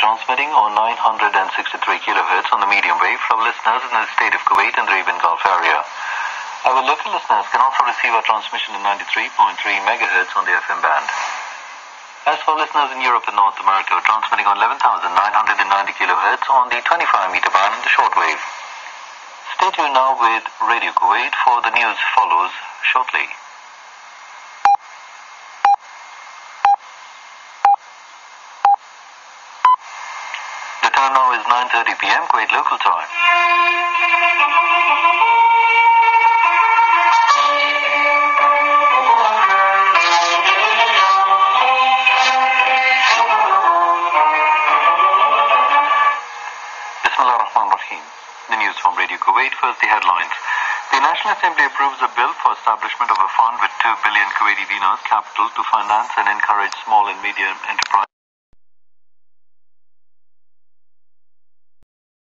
transmitting on 963 kHz on the medium wave from listeners in the state of Kuwait and the Arabian Gulf area. Our local listeners can also receive our transmission in 93.3 MHz on the FM band. As for listeners in Europe and North America, transmitting on 11,990 kHz on the 25-meter band in the shortwave. Stay tuned now with Radio Kuwait for the news follows shortly. The time now is 9:30 p.m. Kuwait local time. The news from Radio Kuwait. First, the headlines. The National Assembly approves a bill for establishment of a fund with 2 billion Kuwaiti dinars capital to finance and encourage small and medium enterprises.